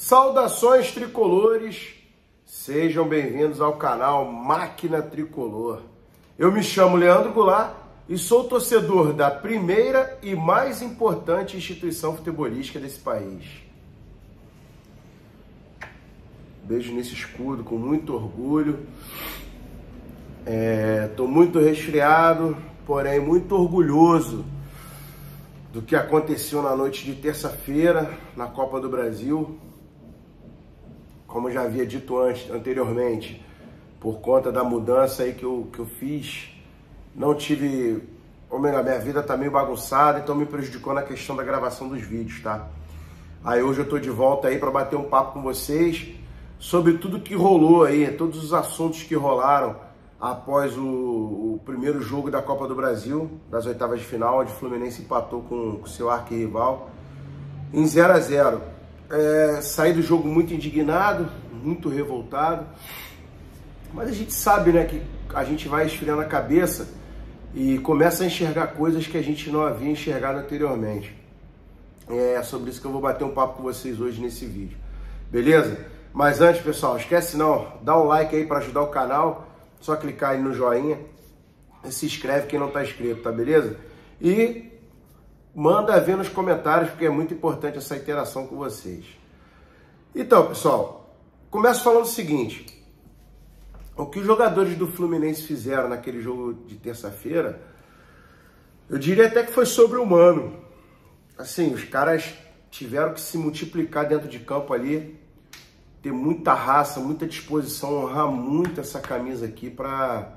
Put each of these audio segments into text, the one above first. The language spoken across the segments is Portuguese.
Saudações tricolores, sejam bem-vindos ao canal Máquina Tricolor. Eu me chamo Leandro Goulart e sou torcedor da primeira e mais importante instituição futebolística desse país. Beijo nesse escudo com muito orgulho. Estou muito resfriado, porém muito orgulhoso do que aconteceu na noite de terça-feira na Copa do Brasil. Como eu já havia dito anteriormente, por conta da mudança aí que eu fiz, não tive... Ou melhor, minha vida tá meio bagunçada, então me prejudicou na questão da gravação dos vídeos, tá? Aí hoje eu tô de volta aí para bater um papo com vocês sobre tudo que rolou aí, todos os assuntos que rolaram após o primeiro jogo da Copa do Brasil, das oitavas de final, onde o Fluminense empatou com o seu arquirrival em 0-0. Saí do jogo muito indignado, muito revoltado, mas a gente sabe, né, que a gente vai esfriando a cabeça e começa a enxergar coisas que a gente não havia enxergado anteriormente. É sobre isso que eu vou bater um papo com vocês hoje nesse vídeo, beleza? Mas antes, pessoal, esquece não, dá um like aí para ajudar o canal, só clicar aí no joinha e se inscreve quem não está inscrito, tá beleza? E manda ver nos comentários, porque é muito importante essa interação com vocês. Então, pessoal, começo falando o seguinte: o que os jogadores do Fluminense fizeram naquele jogo de terça-feira, eu diria até que foi sobre-humano. Assim, os caras tiveram que se multiplicar dentro de campo ali, ter muita raça, muita disposição, honrar muito essa camisa aqui para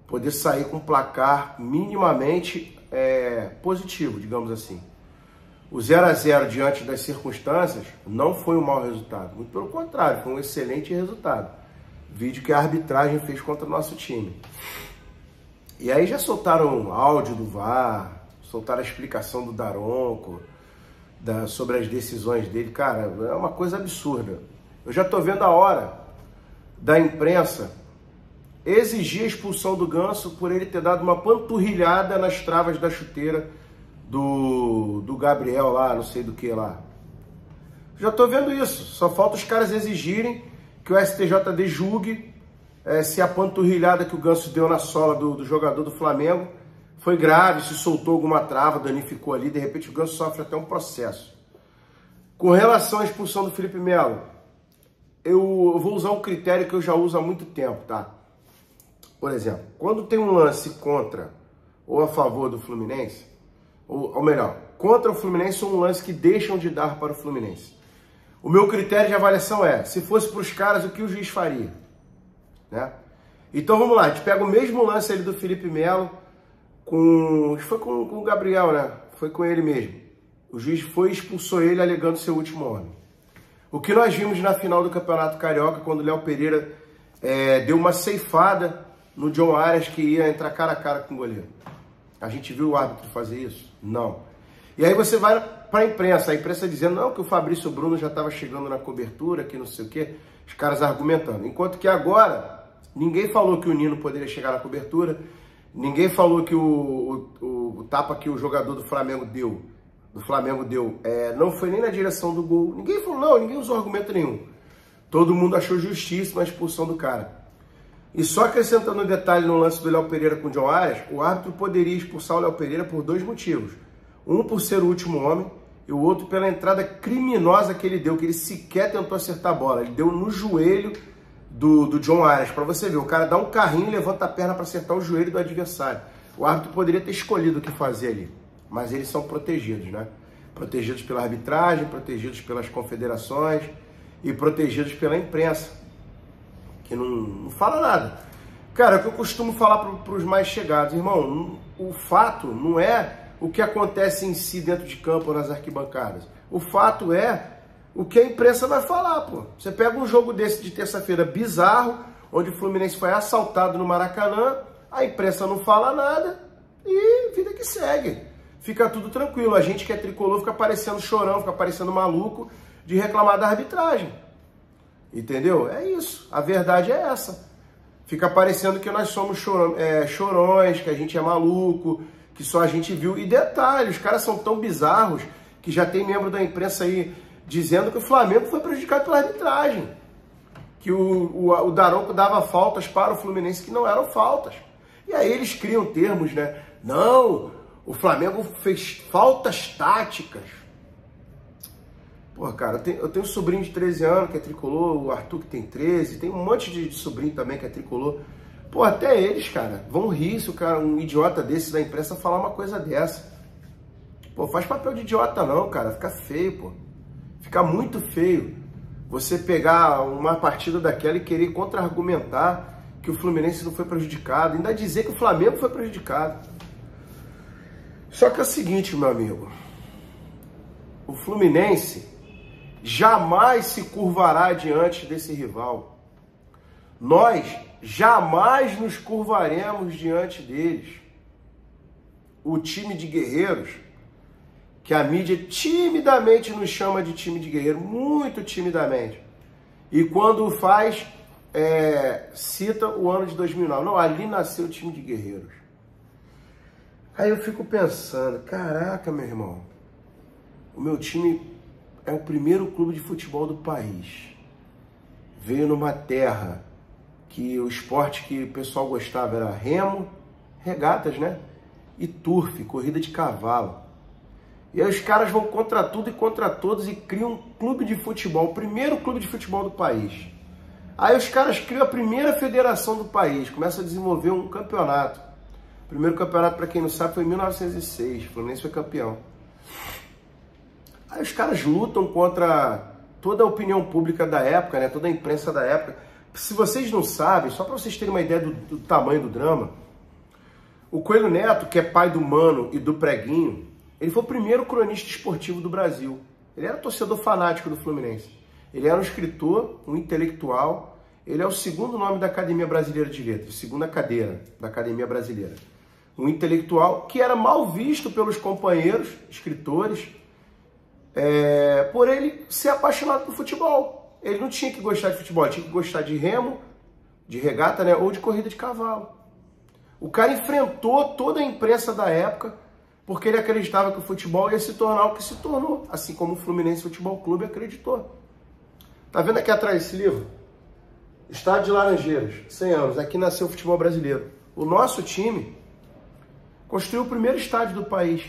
poder sair com um placar minimamente positivo, digamos assim. O 0-0 diante das circunstâncias não foi um mau resultado, muito pelo contrário, foi um excelente resultado. Vídeo que a arbitragem fez contra o nosso time. E aí já soltaram áudio do VAR, soltaram a explicação do Daronco sobre as decisões dele. Cara, é uma coisa absurda. Eu já tô vendo a hora da imprensa exigir a expulsão do Ganso por ele ter dado uma panturrilhada nas travas da chuteira do Gabriel lá, não sei do que lá. Já tô vendo isso. Só falta os caras exigirem que o STJD julgue se a panturrilhada que o Ganso deu na sola do jogador do Flamengo foi grave, se soltou alguma trava, danificou ali, de repente o Ganso sofre até um processo. Com relação à expulsão do Felipe Melo, eu vou usar um critério que eu já uso há muito tempo, tá? Por exemplo, quando tem um lance contra ou a favor do Fluminense, ou melhor, contra o Fluminense ou um lance que deixam de dar para o Fluminense, o meu critério de avaliação é, se fosse para os caras, o que o juiz faria? Né? Então vamos lá, a gente pega o mesmo lance ali do Felipe Melo, foi com o Gabriel, né? Foi com ele mesmo. O juiz foi e expulsou ele alegando ser o último homem. O que nós vimos na final do Campeonato Carioca, quando o Léo Pereira deu uma ceifada no John Arias, que ia entrar cara a cara com o goleiro. A gente viu o árbitro fazer isso? Não. E aí você vai para a imprensa dizendo não, que o Fabrício Bruno já estava chegando na cobertura, que não sei o quê, os caras argumentando. Enquanto que agora, ninguém falou que o Nino poderia chegar na cobertura, ninguém falou que o tapa que o jogador do Flamengo deu, não foi nem na direção do gol. Ninguém falou, não, ninguém usou argumento nenhum. Todo mundo achou justíssima a expulsão do cara. E só acrescentando um detalhe no lance do Léo Pereira com o John Arias, o árbitro poderia expulsar o Léo Pereira por dois motivos. Um por ser o último homem e o outro pela entrada criminosa que ele deu, que ele sequer tentou acertar a bola. Ele deu no joelho do John Arias. Para você ver, o cara dá um carrinho e levanta a perna para acertar o joelho do adversário. O árbitro poderia ter escolhido o que fazer ali, mas eles são protegidos, né? Protegidos pela arbitragem, protegidos pelas confederações e protegidos pela imprensa, que não fala nada. Cara, é o que eu costumo falar para os mais chegados. Irmão, o fato não é o que acontece em si dentro de campo ou nas arquibancadas. O fato é o que a imprensa vai falar, pô. Você pega um jogo desse de terça-feira bizarro, onde o Fluminense foi assaltado no Maracanã, a imprensa não fala nada e vida que segue. Fica tudo tranquilo. A gente que é tricolor fica parecendo chorão, fica parecendo maluco de reclamar da arbitragem. Entendeu? É isso. A verdade é essa. Fica parecendo que nós somos chorões, que a gente é maluco, que só a gente viu. E detalhe, os caras são tão bizarros que já tem membro da imprensa aí dizendo que o Flamengo foi prejudicado pela arbitragem, que o Daronco dava faltas para o Fluminense que não eram faltas. E aí eles criam termos, né? Não, o Flamengo fez faltas táticas. Pô, cara, eu tenho um sobrinho de 13 anos que é tricolor, o Arthur que tem 13, tem um monte de sobrinho também que é tricolor. Pô, até eles, cara, vão rir se o cara, um idiota desse da imprensa falar uma coisa dessa. Pô, faz papel de idiota não, cara, fica feio, pô. Fica muito feio você pegar uma partida daquela e querer contra-argumentar que o Fluminense não foi prejudicado, ainda dizer que o Flamengo foi prejudicado. Só que é o seguinte, meu amigo, o Fluminense jamais se curvará diante desse rival. Nós jamais nos curvaremos diante deles. O time de guerreiros, que a mídia timidamente nos chama de time de guerreiro, muito timidamente. E quando faz, cita o ano de 2009. Não, ali nasceu o time de guerreiros. Aí eu fico pensando, caraca, meu irmão, o meu time é o primeiro clube de futebol do país. Veio numa terra que o esporte que o pessoal gostava era remo, regatas, né? E turf, corrida de cavalo. E aí os caras vão contra tudo e contra todos e criam um clube de futebol, o primeiro clube de futebol do país. Aí os caras criam a primeira federação do país, começam a desenvolver um campeonato. O primeiro campeonato, para quem não sabe, foi em 1906, o Fluminense foi campeão. Aí os caras lutam contra toda a opinião pública da época, né? Toda a imprensa da época. Se vocês não sabem, só para vocês terem uma ideia do tamanho do drama, o Coelho Neto, que é pai do Mano e do Preguinho, ele foi o primeiro cronista esportivo do Brasil. Ele era torcedor fanático do Fluminense. Ele era um escritor, um intelectual. Ele é o segundo nome da Academia Brasileira de Letras, segunda cadeira da Academia Brasileira. Um intelectual que era mal visto pelos companheiros, escritores, por ele ser apaixonado por futebol. Ele não tinha que gostar de futebol, ele tinha que gostar de remo, de regata, né, ou de corrida de cavalo. O cara enfrentou toda a imprensa da época porque ele acreditava que o futebol ia se tornar o que se tornou, assim como o Fluminense Futebol Clube acreditou. Tá vendo aqui atrás esse livro? Estádio de Laranjeiras, 100 anos, aqui nasceu o futebol brasileiro. O nosso time construiu o primeiro estádio do país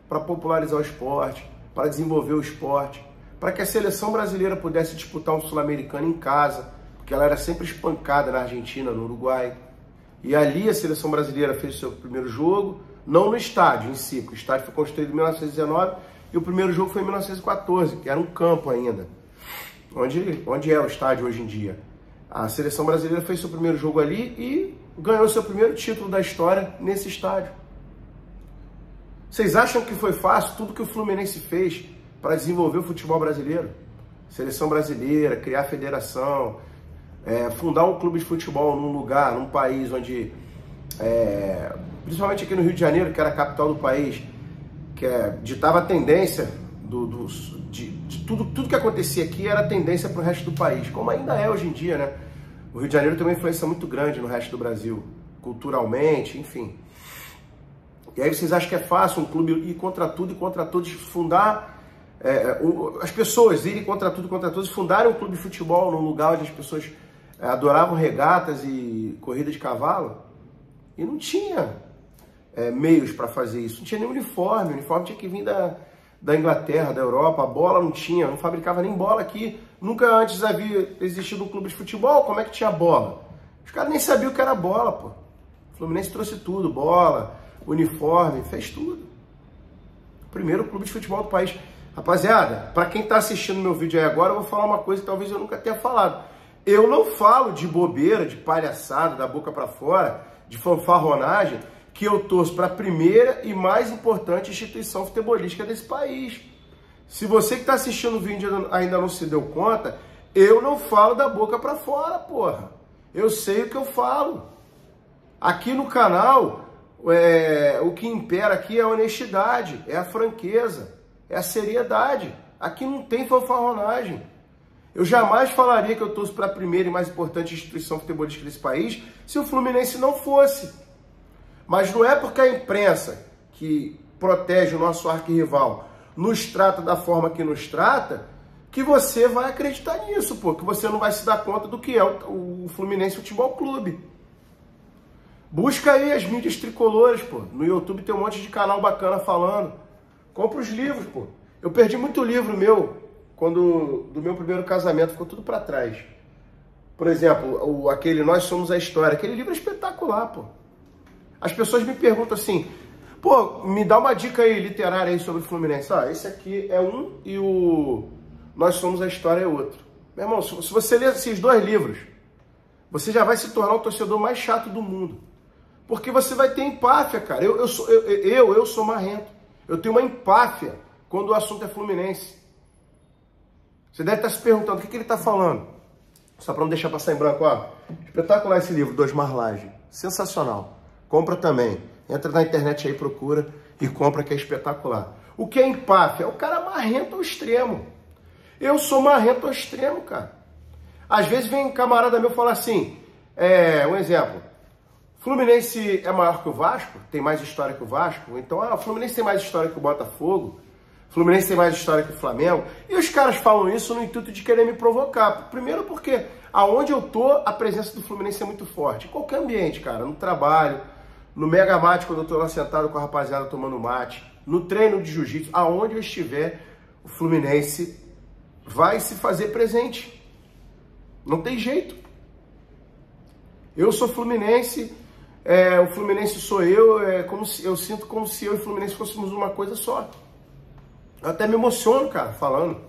para popularizar o esporte, para desenvolver o esporte, para que a seleção brasileira pudesse disputar um sul-americano em casa, porque ela era sempre espancada na Argentina, no Uruguai. E ali a seleção brasileira fez o seu primeiro jogo, não no estádio em si, porque o estádio foi construído em 1919 e o primeiro jogo foi em 1914, que era um campo ainda, onde é o estádio hoje em dia. A seleção brasileira fez seu primeiro jogo ali e ganhou seu primeiro título da história nesse estádio. Vocês acham que foi fácil tudo que o Fluminense fez para desenvolver o futebol brasileiro? Seleção brasileira, criar federação, fundar um clube de futebol num lugar, num país onde, principalmente aqui no Rio de Janeiro, que era a capital do país, que ditava a tendência de tudo que acontecia aqui era a tendência para o resto do país, como ainda é hoje em dia, né? O Rio de Janeiro tem uma influência muito grande no resto do Brasil, culturalmente, enfim. E aí vocês acham que é fácil um clube ir contra tudo e contra todos, fundar, as pessoas irem contra tudo e contra todos, fundarem um clube de futebol num lugar onde as pessoas adoravam regatas e corrida de cavalo? E não tinha meios para fazer isso, não tinha nem uniforme, o uniforme tinha que vir da Inglaterra, da Europa, a bola não tinha, não fabricava nem bola aqui, nunca antes havia existido um clube de futebol, como é que tinha bola? Os caras nem sabiam o que era bola, pô. O Fluminense trouxe tudo, bola, uniforme, fez tudo. Primeiro clube de futebol do país. Rapaziada, para quem tá assistindo meu vídeo aí agora, eu vou falar uma coisa que talvez eu nunca tenha falado. Eu não falo de bobeira, de palhaçada, da boca para fora, de fanfarronagem, que eu torço para a primeira e mais importante instituição futebolística desse país. Se você que está assistindo o vídeo ainda não se deu conta, eu não falo da boca para fora, porra. Eu sei o que eu falo. Aqui no canal, o que impera aqui é a honestidade, é a franqueza, é a seriedade. Aqui não tem fanfarronagem. Eu jamais falaria que eu torço para a primeira e mais importante instituição futebolística desse país se o Fluminense não fosse. Mas não é porque a imprensa, que protege o nosso arquirrival, nos trata da forma que nos trata, que você vai acreditar nisso, pô, que você não vai se dar conta do que é o Fluminense Futebol Clube. Busca aí as mídias tricolores, pô. No YouTube tem um monte de canal bacana falando. Compra os livros, pô. Eu perdi muito livro meu do meu primeiro casamento, ficou tudo pra trás. Por exemplo, aquele Nós Somos a História, aquele livro é espetacular, pô. As pessoas me perguntam assim, pô, me dá uma dica aí literária aí sobre o Fluminense. Ah, esse aqui é um e o Nós Somos a História é outro. Meu irmão, se você ler esses dois livros, você já vai se tornar o torcedor mais chato do mundo. Porque você vai ter empáfia, cara. Eu sou marrento. Eu tenho uma empáfia quando o assunto é Fluminense. Você deve estar se perguntando o que ele está falando. Só para não deixar passar em branco, ó. Espetacular esse livro, Dosmar Lage. Sensacional. Compra também. Entra na internet aí, procura e compra, que é espetacular. O que é empáfia? É o cara marrento ao extremo. Eu sou marrento ao extremo, cara. Às vezes vem um camarada meu falar assim, um exemplo. Fluminense é maior que o Vasco? Tem mais história que o Vasco? Então, o Fluminense tem mais história que o Botafogo? Fluminense tem mais história que o Flamengo? E os caras falam isso no intuito de querer me provocar. Primeiro porque aonde eu tô, a presença do Fluminense é muito forte. Em qualquer ambiente, cara. No trabalho, no Mega Mate, quando eu tô lá sentado com a rapaziada tomando mate, no treino de jiu-jitsu, aonde eu estiver, o Fluminense vai se fazer presente. Não tem jeito. Eu sou fluminense, o Fluminense sou eu, eu sinto como se eu e o Fluminense fôssemos uma coisa só. Eu até me emociono, cara, falando.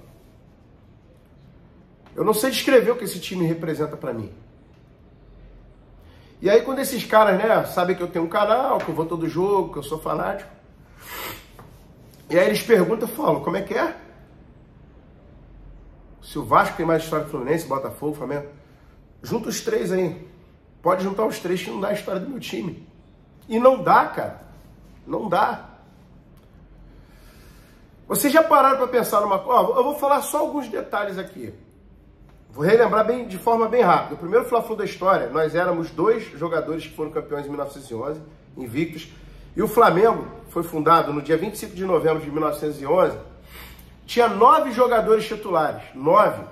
Eu não sei descrever o que esse time representa pra mim. E aí quando esses caras, né, sabem que eu tenho um canal, que eu vou todo jogo, que eu sou fanático, e aí eles perguntam, eu falo, como é que é? Se o Vasco tem mais história que o Fluminense, Botafogo, Flamengo, junta os três aí. Pode juntar os três que não dá a história do meu time. E não dá, cara. Não dá. Vocês já pararam para pensar numa coisa? Eu vou falar só alguns detalhes aqui. Vou relembrar de forma bem rápida. O primeiro Fla-Flu da história, nós éramos 2 jogadores que foram campeões em 1911, invictos. E o Flamengo foi fundado no dia 25 de novembro de 1911. Tinha 9 jogadores titulares. 9.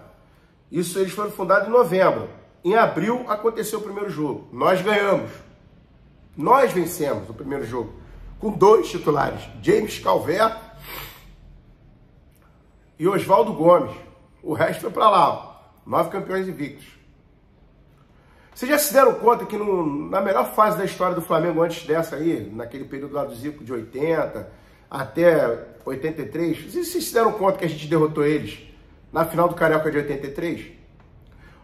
Isso, eles foram fundados em novembro. Em abril aconteceu o primeiro jogo. Nós ganhamos. Nós vencemos o primeiro jogo. Com 2 titulares. James Calvert e Oswaldo Gomes. O resto foi para lá. Ó. 9 campeões invictos. Vocês já se deram conta que na melhor fase da história do Flamengo, antes dessa aí, naquele período lá do Zico de 80 até 83, vocês se deram conta que a gente derrotou eles na final do Carioca de 83?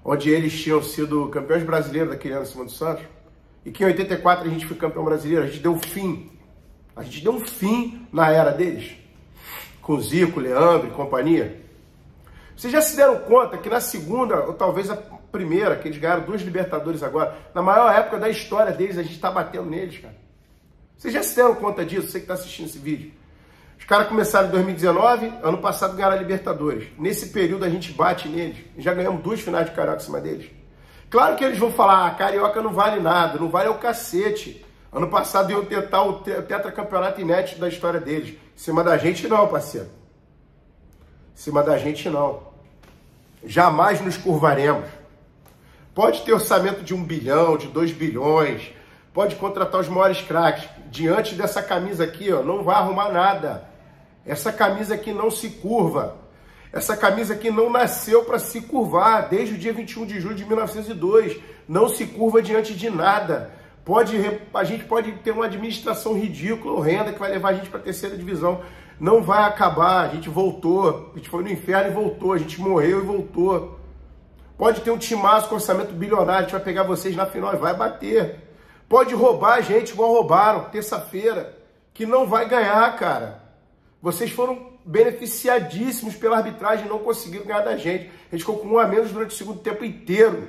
Onde eles tinham sido campeões brasileiros daquele ano em cima do Santos, e que em 84 a gente foi campeão brasileiro, a gente deu um fim na era deles, com Zico, Leandro e companhia. Vocês já se deram conta que na segunda, ou talvez a primeira, que eles ganharam 2 Libertadores agora, na maior época da história deles, a gente tá batendo neles, cara? Vocês já se deram conta disso, você que tá assistindo esse vídeo? Os caras começaram em 2019, ano passado ganharam a Libertadores. Nesse período a gente bate neles. Já ganhamos 2 finais de Carioca em cima deles. Claro que eles vão falar, Carioca não vale nada, não vale o cacete. Ano passado iam tentar o tetracampeonato inédito da história deles. Em cima da gente não, parceiro. Em cima da gente não. Jamais nos curvaremos. Pode ter orçamento de 1 bilhão, de 2 bilhões, pode contratar os maiores craques. Diante dessa camisa aqui, ó, não vai arrumar nada. Essa camisa aqui não se curva. Essa camisa aqui não nasceu para se curvar. Desde o dia 21 de julho de 1902. Não se curva diante de nada. A gente pode ter uma administração ridícula, horrenda, que vai levar a gente para a 3ª divisão. Não vai acabar. A gente voltou. A gente foi no inferno e voltou. A gente morreu e voltou. Pode ter um timaço com orçamento bilionário. A gente vai pegar vocês na final e vai bater. Pode roubar a gente igual roubaram, terça-feira, que não vai ganhar, cara. Vocês foram beneficiadíssimos pela arbitragem e não conseguiram ganhar da gente. A gente ficou com 1 a menos durante o segundo tempo inteiro.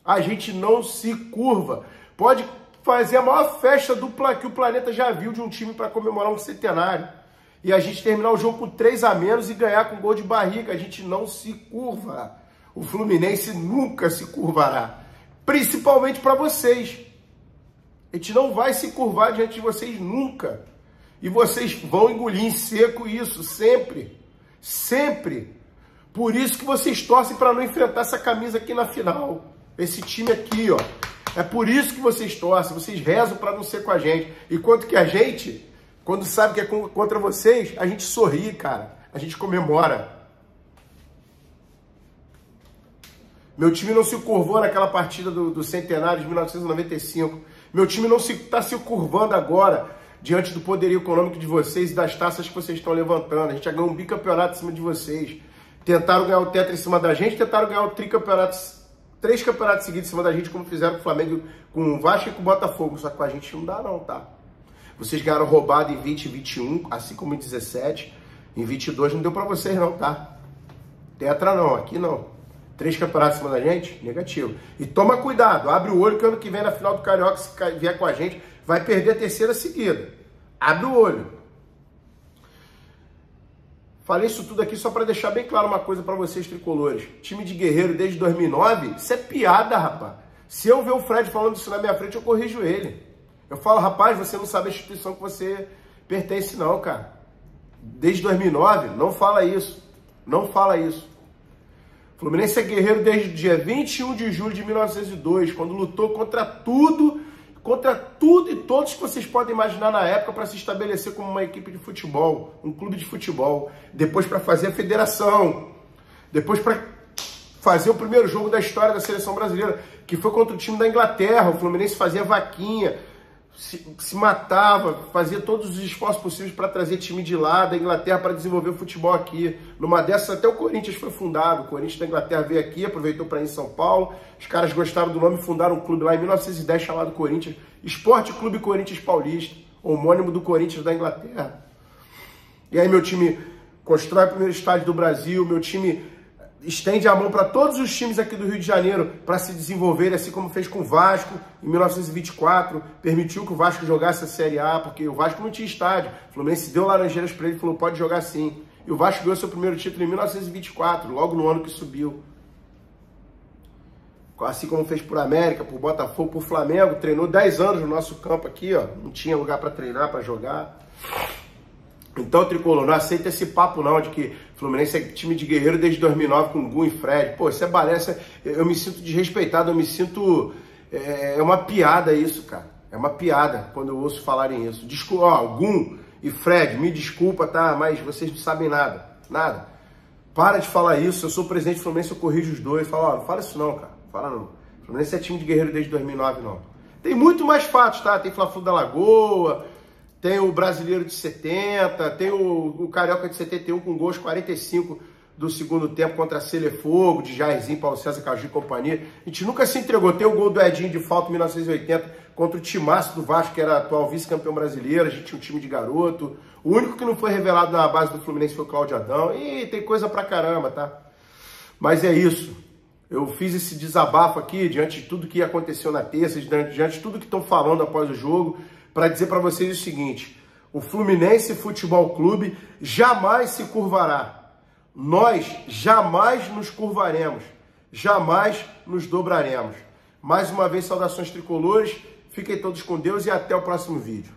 A gente não se curva. Pode fazer a maior festa que o planeta já viu de um time para comemorar um centenário. E a gente terminar o jogo com 3 a menos e ganhar com gol de barriga. A gente não se curva. O Fluminense nunca se curvará. Principalmente para vocês. A gente não vai se curvar diante de vocês nunca. E vocês vão engolir em seco isso, sempre. Sempre. Por isso que vocês torcem para não enfrentar essa camisa aqui na final. Esse time aqui, ó. É por isso que vocês torcem. Vocês rezam para não ser com a gente. Enquanto que a gente, quando sabe que é contra vocês, a gente sorri, cara. A gente comemora. Meu time não se curvou naquela partida do Centenário de 1995. Meu time não está se curvando agora diante do poderio econômico de vocês e das taças que vocês estão levantando. A gente já ganhou um bicampeonato em cima de vocês. Tentaram ganhar o tetra em cima da gente, tentaram ganhar o três campeonatos seguidos em cima da gente, como fizeram com o Flamengo, com o Vasco e com o Botafogo. Só que com a gente não dá não, tá? Vocês ganharam roubado em 20 e 21, assim como em 17. Em 22 não deu pra vocês não, tá? Tetra não, aqui não. 3 campeonatos em cima da gente? Negativo. E toma cuidado, abre o olho que ano que vem na final do Carioca, se vier com a gente, vai perder a terceira seguida. Abre o olho. Falei isso tudo aqui só para deixar bem claro uma coisa para vocês, tricolores. Time de guerreiro desde 2009, isso é piada, rapaz. Se eu ver o Fred falando isso na minha frente, eu corrijo ele. Eu falo, rapaz, você não sabe a instituição que você pertence não, cara. Desde 2009, não fala isso. Não fala isso. Fluminense é guerreiro desde o dia 21 de julho de 1902, quando lutou contra tudo e todos que vocês podem imaginar na época para se estabelecer como uma equipe de futebol, um clube de futebol. Depois para fazer a federação. Depois para fazer o primeiro jogo da história da seleção brasileira, que foi contra o time da Inglaterra. O Fluminense fazia vaquinha, se matava, fazia todos os esforços possíveis para trazer time de lá da Inglaterra para desenvolver o futebol aqui. Numa dessas até o Corinthians foi fundado. O Corinthians da Inglaterra veio aqui, aproveitou para ir em São Paulo. Os caras gostaram do nome e fundaram um clube lá em 1910 chamado Corinthians. Esporte Clube Corinthians Paulista, homônimo do Corinthians da Inglaterra. E aí meu time constrói o primeiro estádio do Brasil, meu time estende a mão para todos os times aqui do Rio de Janeiro para se desenvolverem, assim como fez com o Vasco em 1924, permitiu que o Vasco jogasse a Série A, porque o Vasco não tinha estádio. O Fluminense deu laranjeiras para ele e falou, pode jogar sim. E o Vasco ganhou seu primeiro título em 1924, logo no ano que subiu. Assim como fez por América, por Botafogo, por Flamengo, treinou 10 anos no nosso campo aqui, ó. Não tinha lugar para treinar, para jogar. Então, tricolor, não aceita esse papo não, de que Fluminense é time de guerreiro desde 2009 com Gum e Fred. Pô, isso é balela, eu me sinto desrespeitado, eu me sinto... É uma piada isso, cara. É uma piada quando eu ouço falarem isso. Desculpa, ó, Gum e Fred, me desculpa, tá? Mas vocês não sabem nada. Nada. Para de falar isso, eu sou o presidente do Fluminense, eu corrijo os dois. Fala, ó, não fala isso não, cara. Fala não. Fluminense é time de guerreiro desde 2009, não. Tem muito mais fatos, tá? Tem Fla-Flu da Lagoa... Tem o Brasileiro de 70, tem o Carioca de 71 com gols 45 do segundo tempo contra a Celefogo, de Jairzinho, Paulo César, Caju e companhia. A gente nunca se entregou. Tem o gol do Edinho de falta em 1980 contra o Timaço do Vasco, que era atual vice-campeão brasileiro. A gente tinha um time de garoto. O único que não foi revelado na base do Fluminense foi o Cláudio Adão. E tem coisa pra caramba, tá? Mas é isso. Eu fiz esse desabafo aqui diante de tudo que aconteceu na terça, diante de tudo que estão falando após o jogo, para dizer para vocês o seguinte: o Fluminense Futebol Clube jamais se curvará. Nós jamais nos curvaremos, jamais nos dobraremos. Mais uma vez, saudações tricolores, fiquem todos com Deus e até o próximo vídeo.